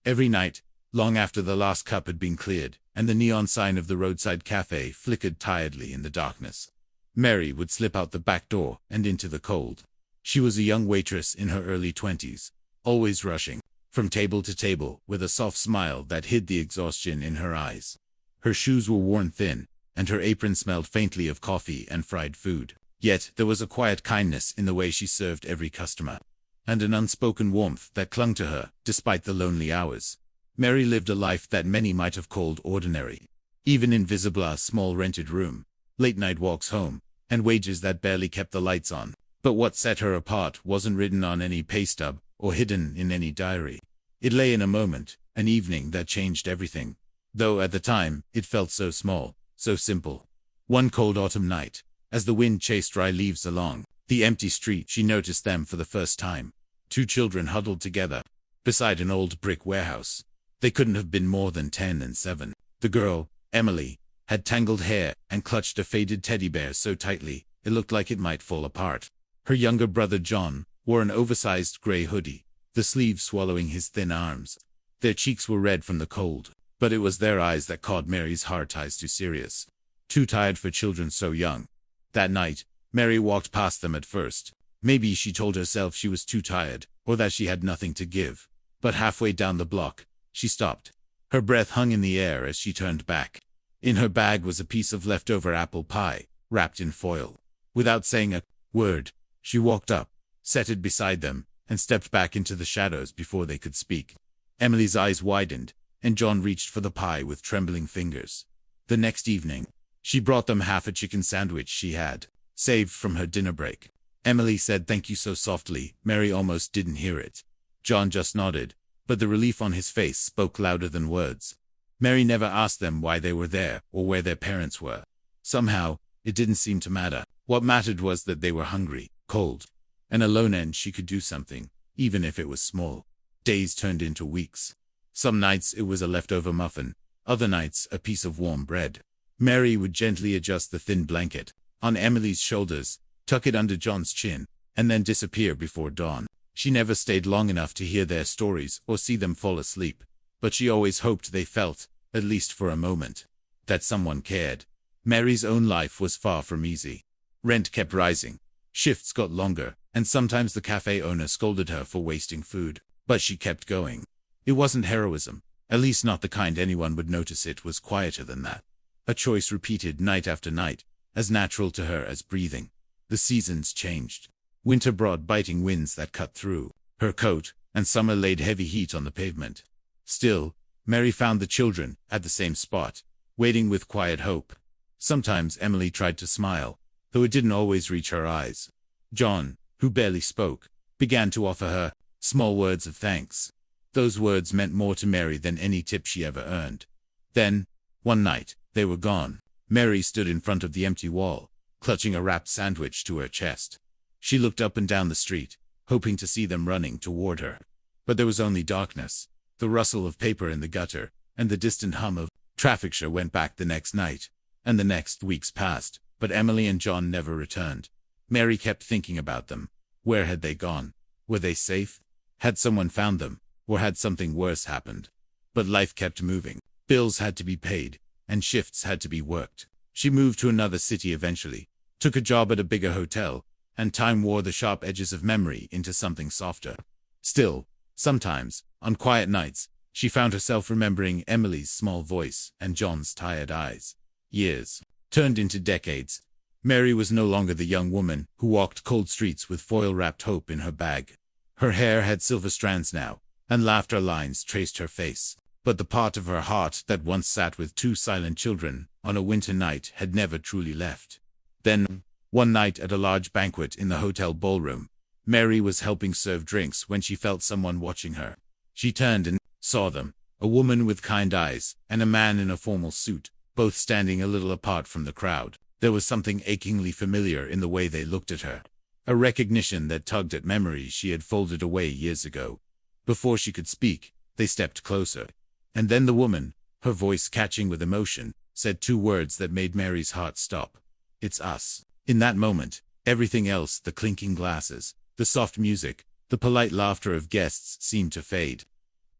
Every night, long after the last cup had been cleared, and the neon sign of the roadside cafe flickered tiredly in the darkness, Mary would slip out the back door and into the cold. She was a young waitress in her early 20s, always rushing from table to table with a soft smile that hid the exhaustion in her eyes. Her shoes were worn thin, and her apron smelled faintly of coffee and fried food. Yet there was a quiet kindness in the way she served every customer, and an unspoken warmth that clung to her despite the lonely hours. Mary lived a life that many might have called ordinary. Even in Visibla's small rented room, late-night walks home, and wages that barely kept the lights on. But what set her apart wasn't written on any pay stub or hidden in any diary. It lay in a moment, an evening that changed everything. Though at the time, it felt so small, so simple. One cold autumn night, as the wind chased dry leaves along the empty street, she noticed them for the first time. Two children huddled together beside an old brick warehouse. They couldn't have been more than 10 and 7. The girl, Emily, had tangled hair and clutched a faded teddy bear so tightly it looked like it might fall apart. Her younger brother John wore an oversized gray hoodie, the sleeves swallowing his thin arms. Their cheeks were red from the cold, but it was their eyes that caught Mary's heart. Eyes too serious, too tired for children so young. That night, Mary walked past them at first. Maybe she told herself she was too tired, or that she had nothing to give. But halfway down the block, she stopped. Her breath hung in the air as she turned back. In her bag was a piece of leftover apple pie, wrapped in foil. Without saying a word, she walked up, set it beside them, and stepped back into the shadows before they could speak. Emily's eyes widened, and John reached for the pie with trembling fingers. The next evening, she brought them half a chicken sandwich she had saved from her dinner break. Emily said thank you so softly, Mary almost didn't hear it. John just nodded, but the relief on his face spoke louder than words. Mary never asked them why they were there or where their parents were. Somehow, it didn't seem to matter. What mattered was that they were hungry, cold, and alone, and she could do something, even if it was small. Days turned into weeks. Some nights it was a leftover muffin, other nights a piece of warm bread. Mary would gently adjust the thin blanket on Emily's shoulders, tuck it under John's chin, and then disappear before dawn. She never stayed long enough to hear their stories or see them fall asleep, but she always hoped they felt, at least for a moment, that someone cared. Mary's own life was far from easy. Rent kept rising, shifts got longer, and sometimes the cafe owner scolded her for wasting food. But she kept going. It wasn't heroism, at least not the kind anyone would notice. It was quieter than that. A choice repeated night after night, as natural to her as breathing. The seasons changed. Winter brought biting winds that cut through her coat, and summer laid heavy heat on the pavement. Still, Mary found the children at the same spot, waiting with quiet hope. Sometimes Emily tried to smile, though it didn't always reach her eyes. John, who barely spoke, began to offer her small words of thanks. Those words meant more to Mary than any tip she ever earned. Then, one night, they were gone. Mary stood in front of the empty wall, clutching a wrapped sandwich to her chest. She looked up and down the street, hoping to see them running toward her. But there was only darkness, the rustle of paper in the gutter, and the distant hum of traffic. She went back the next night, and the next weeks passed, but Emily and John never returned. Mary kept thinking about them. Where had they gone? Were they safe? Had someone found them, or had something worse happened? But life kept moving. Bills had to be paid, and shifts had to be worked. She moved to another city eventually, took a job at a bigger hotel, and time wore the sharp edges of memory into something softer. Still, sometimes, on quiet nights, she found herself remembering Emily's small voice and John's tired eyes. Years turned into decades. Mary was no longer the young woman who walked cold streets with foil-wrapped hope in her bag. Her hair had silver strands now, and laughter lines traced her face. But the part of her heart that once sat with two silent children on a winter night had never truly left. Then, one night at a large banquet in the hotel ballroom, Mary was helping serve drinks when she felt someone watching her. She turned and saw them, a woman with kind eyes and a man in a formal suit, both standing a little apart from the crowd. There was something achingly familiar in the way they looked at her, a recognition that tugged at memories she had folded away years ago. Before she could speak, they stepped closer. And then the woman, her voice catching with emotion, said two words that made Mary's heart stop. "It's us." In that moment, everything else, the clinking glasses, the soft music, the polite laughter of guests, seemed to fade.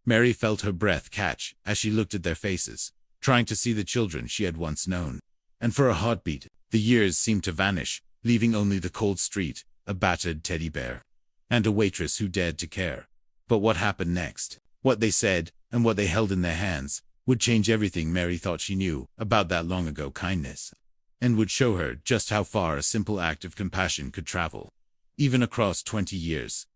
Mary felt her breath catch as she looked at their faces, trying to see the children she had once known. And for a heartbeat, the years seemed to vanish, leaving only the cold street, a battered teddy bear, and a waitress who dared to care. But what happened next, what they said, and what they held in their hands, would change everything Mary thought she knew about that long-ago kindness, and would show her just how far a simple act of compassion could travel, even across 20 years.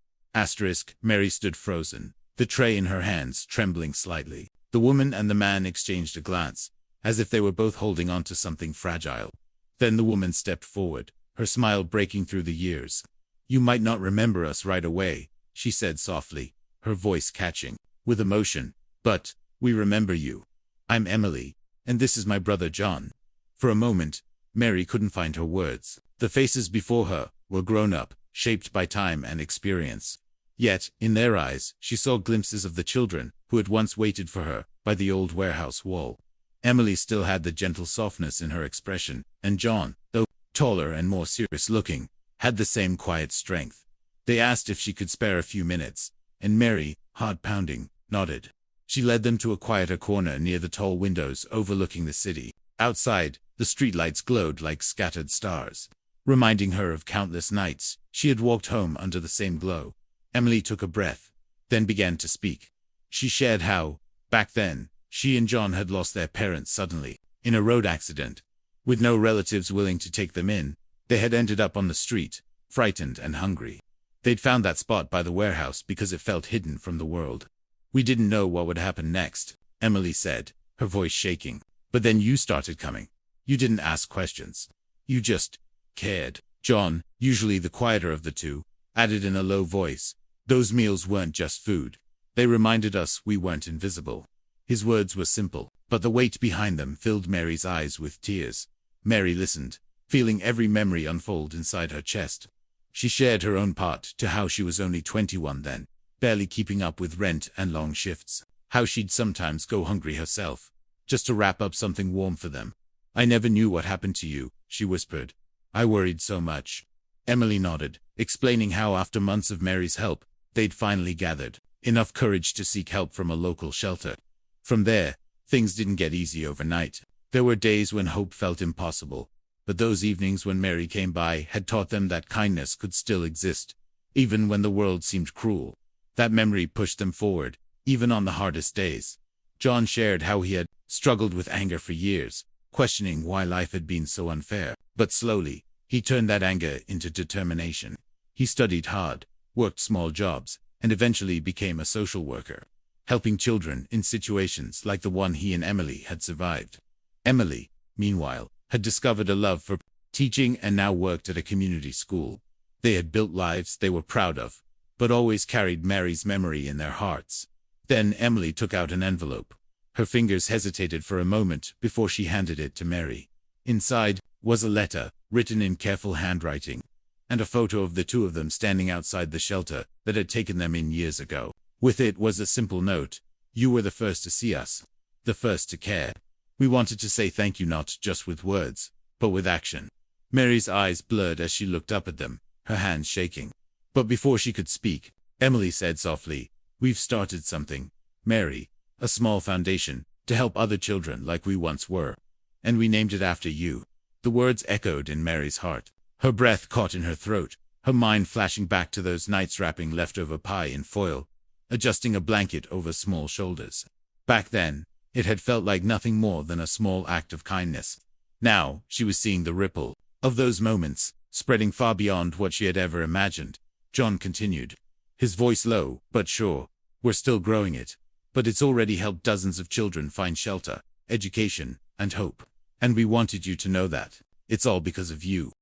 Mary stood frozen, the tray in her hands trembling slightly. The woman and the man exchanged a glance, as if they were both holding on to something fragile. Then the woman stepped forward, her smile breaking through the years. "You might not remember us right away," she said softly, her voice catching with emotion, "but we remember you. I'm Emily, and this is my brother John." For a moment, Mary couldn't find her words. The faces before her were grown up, shaped by time and experience. Yet, in their eyes, she saw glimpses of the children who had once waited for her by the old warehouse wall. Emily still had the gentle softness in her expression, and John, though taller and more serious-looking, had the same quiet strength. They asked if she could spare a few minutes, and Mary, heart pounding, nodded. She led them to a quieter corner near the tall windows overlooking the city. Outside, the streetlights glowed like scattered stars, reminding her of countless nights she had walked home under the same glow. Emily took a breath, then began to speak. She shared how, back then, she and John had lost their parents suddenly, in a road accident. With no relatives willing to take them in, they had ended up on the street, frightened and hungry. They'd found that spot by the warehouse because it felt hidden from the world. "We didn't know what would happen next," Emily said, her voice shaking. "But then you started coming. You didn't ask questions. You just cared." John, usually the quieter of the two, added in a low voice, "Those meals weren't just food. They reminded us we weren't invisible." His words were simple, but the weight behind them filled Mary's eyes with tears. Mary listened, feeling every memory unfold inside her chest. She shared her own part to how she was only 21 then, barely keeping up with rent and long shifts. How she'd sometimes go hungry herself, just to wrap up something warm for them. "I never knew what happened to you," she whispered. "I worried so much." Emily nodded, explaining how after months of Mary's help, they'd finally gathered enough courage to seek help from a local shelter. From there, things didn't get easy overnight. There were days when hope felt impossible, but those evenings when Mary came by had taught them that kindness could still exist, even when the world seemed cruel. That memory pushed them forward, even on the hardest days. John shared how he had struggled with anger for years, questioning why life had been so unfair. But slowly, he turned that anger into determination. He studied hard, worked small jobs, and eventually became a social worker, helping children in situations like the one he and Emily had survived. Emily, meanwhile, had discovered a love for teaching and now worked at a community school. They had built lives they were proud of, but always carried Mary's memory in their hearts. Then Emily took out an envelope. Her fingers hesitated for a moment before she handed it to Mary. Inside was a letter, written in careful handwriting, and a photo of the two of them standing outside the shelter that had taken them in years ago. With it was a simple note: "You were the first to see us, the first to care. We wanted to say thank you not just with words, but with action." Mary's eyes blurred as she looked up at them, her hands shaking. But before she could speak, Emily said softly, "We've started something, Mary, a small foundation, to help other children like we once were. And we named it after you." The words echoed in Mary's heart. Her breath caught in her throat, her mind flashing back to those nights wrapping leftover pie in foil, adjusting a blanket over small shoulders. Back then, it had felt like nothing more than a small act of kindness. Now, she was seeing the ripple of those moments, spreading far beyond what she had ever imagined. John continued, his voice low but sure, "We're still growing it, but it's already helped dozens of children find shelter, education, and hope. And we wanted you to know that. It's all because of you."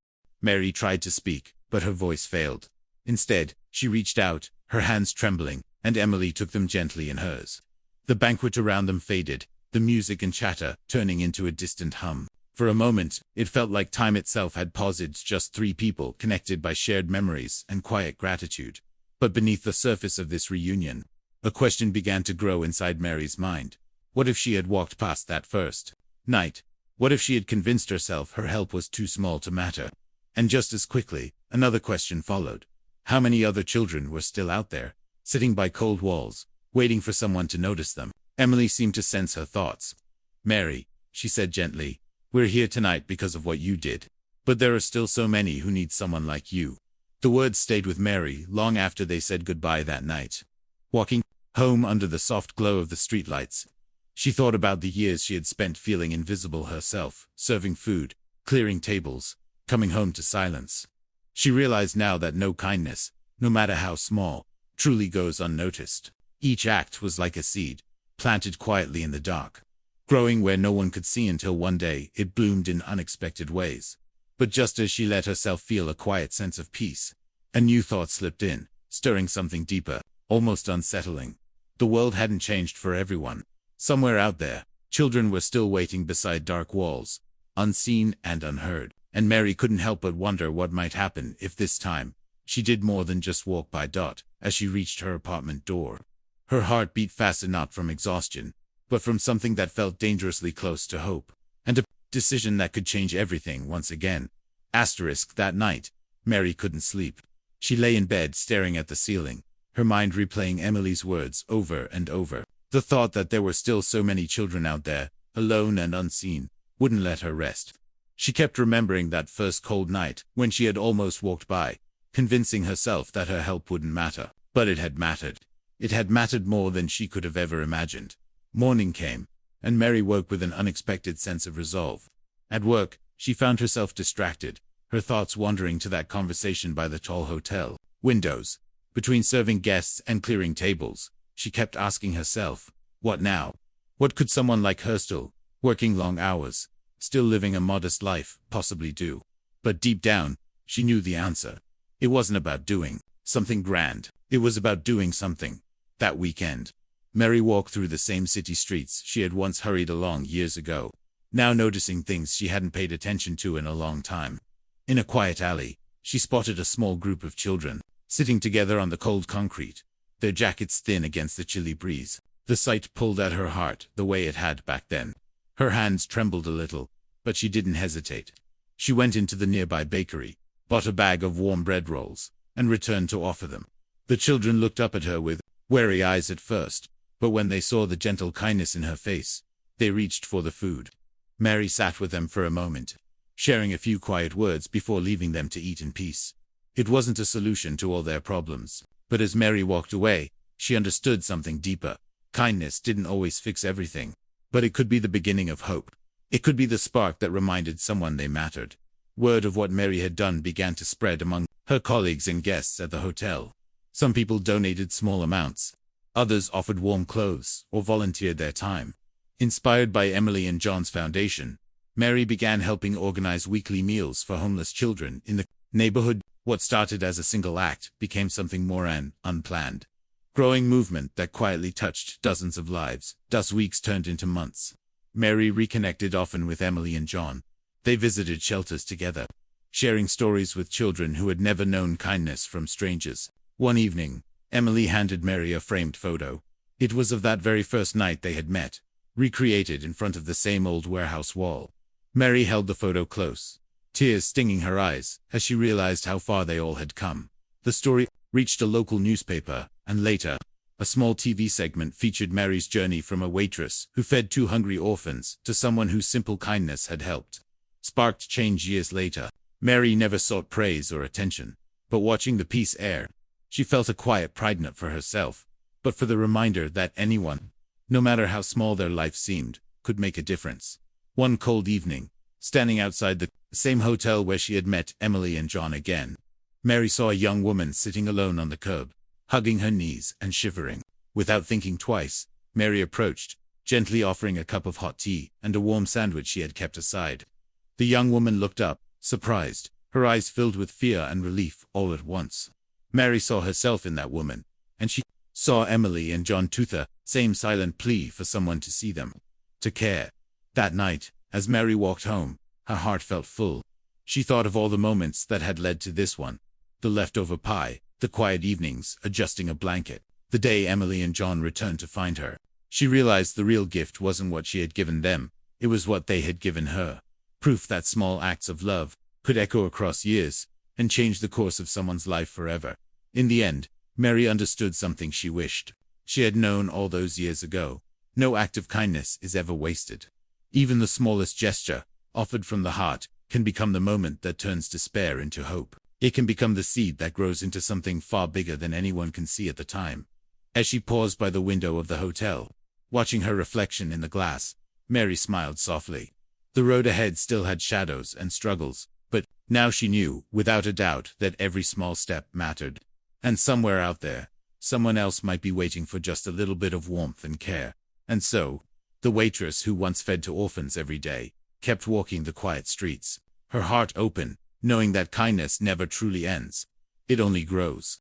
Mary tried to speak, but her voice failed. Instead, she reached out, her hands trembling, and Emily took them gently in hers. The banquet around them faded, the music and chatter turning into a distant hum. For a moment, it felt like time itself had paused, just three people connected by shared memories and quiet gratitude. But beneath the surface of this reunion, a question began to grow inside Mary's mind. What if she had walked past that first night? What if she had convinced herself her help was too small to matter? And just as quickly, another question followed. How many other children were still out there, sitting by cold walls, waiting for someone to notice them. Emily seemed to sense her thoughts. "Mary," she said gently, "we're here tonight because of what you did. But there are still so many who need someone like you." The words stayed with Mary long after they said goodbye that night. Walking home under the soft glow of the streetlights, she thought about the years she had spent feeling invisible herself, serving food, clearing tables, coming home to silence. She realized now that no kindness, no matter how small, truly goes unnoticed. Each act was like a seed, planted quietly in the dark, growing where no one could see until one day it bloomed in unexpected ways. But just as she let herself feel a quiet sense of peace, a new thought slipped in, stirring something deeper, almost unsettling. The world hadn't changed for everyone. Somewhere out there, children were still waiting beside dark walls, unseen and unheard, and Mary couldn't help but wonder what might happen if this time she did more than just walk by. As she reached her apartment door, her heart beat faster, not from exhaustion, but from something that felt dangerously close to hope, and a decision that could change everything once again. That night, Mary couldn't sleep. She lay in bed staring at the ceiling, her mind replaying Emily's words over and over. The thought that there were still so many children out there, alone and unseen, wouldn't let her rest. She kept remembering that first cold night, when she had almost walked by, convincing herself that her help wouldn't matter. But it had mattered. It had mattered more than she could have ever imagined. Morning came, and Mary woke with an unexpected sense of resolve. At work, she found herself distracted, her thoughts wandering to that conversation by the tall hotel windows. Between serving guests and clearing tables, she kept asking herself, what now? What could someone like her, still working long hours, still living a modest life, possibly do? But deep down, she knew the answer. It wasn't about doing something grand. It was about doing something. That weekend, Mary walked through the same city streets she had once hurried along years ago, now noticing things she hadn't paid attention to in a long time. In a quiet alley, she spotted a small group of children, sitting together on the cold concrete, their jackets thin against the chilly breeze. The sight pulled at her heart the way it had back then. Her hands trembled a little, but she didn't hesitate. She went into the nearby bakery, bought a bag of warm bread rolls, and returned to offer them. The children looked up at her with wary eyes at first, but when they saw the gentle kindness in her face, they reached for the food. Mary sat with them for a moment, sharing a few quiet words before leaving them to eat in peace. It wasn't a solution to all their problems, but as Mary walked away, she understood something deeper. Kindness didn't always fix everything, but it could be the beginning of hope. It could be the spark that reminded someone they mattered. Word of what Mary had done began to spread among her colleagues and guests at the hotel. Some people donated small amounts. Others offered warm clothes or volunteered their time. Inspired by Emily and John's foundation, Mary began helping organize weekly meals for homeless children in the neighborhood. What started as a single act became something more, an unplanned, growing movement that quietly touched dozens of lives. Weeks turned into months. Mary reconnected often with Emily and John. They visited shelters together, sharing stories with children who had never known kindness from strangers. One evening, Emily handed Mary a framed photo. It was of that very first night they had met, recreated in front of the same old warehouse wall. Mary held the photo close, tears stinging her eyes as she realized how far they all had come. The story reached a local newspaper, and later, a small TV segment featured Mary's journey from a waitress who fed 2 hungry orphans to someone whose simple kindness had helped sparked change years later. Mary never sought praise or attention, but watching the piece air, she felt a quiet pride not for herself, but for the reminder that anyone, no matter how small their life seemed, could make a difference. One cold evening, standing outside the same hotel where she had met Emily and John again, Mary saw a young woman sitting alone on the curb, hugging her knees and shivering. Without thinking twice, Mary approached, gently offering a cup of hot tea and a warm sandwich she had kept aside. The young woman looked up, surprised, her eyes filled with fear and relief all at once. Mary saw herself in that woman, and she saw Emily and John too, the same silent plea for someone to see them, to care. That night, as Mary walked home, her heart felt full. She thought of all the moments that had led to this one. The leftover pie, the quiet evenings adjusting a blanket, the day Emily and John returned to find her. She realized the real gift wasn't what she had given them, it was what they had given her. Proof that small acts of love could echo across years and change the course of someone's life forever. In the end, Mary understood something she wished She had known all those years ago. No act of kindness is ever wasted. Even the smallest gesture, offered from the heart, can become the moment that turns despair into hope. It can become the seed that grows into something far bigger than anyone can see at the time. As she paused by the window of the hotel, watching her reflection in the glass, Mary smiled softly. The road ahead still had shadows and struggles, but now she knew, without a doubt, that every small step mattered. And somewhere out there, someone else might be waiting for just a little bit of warmth and care. And so, the waitress who once fed to orphans every day, kept walking the quiet streets, her heart open, knowing that kindness never truly ends. It only grows.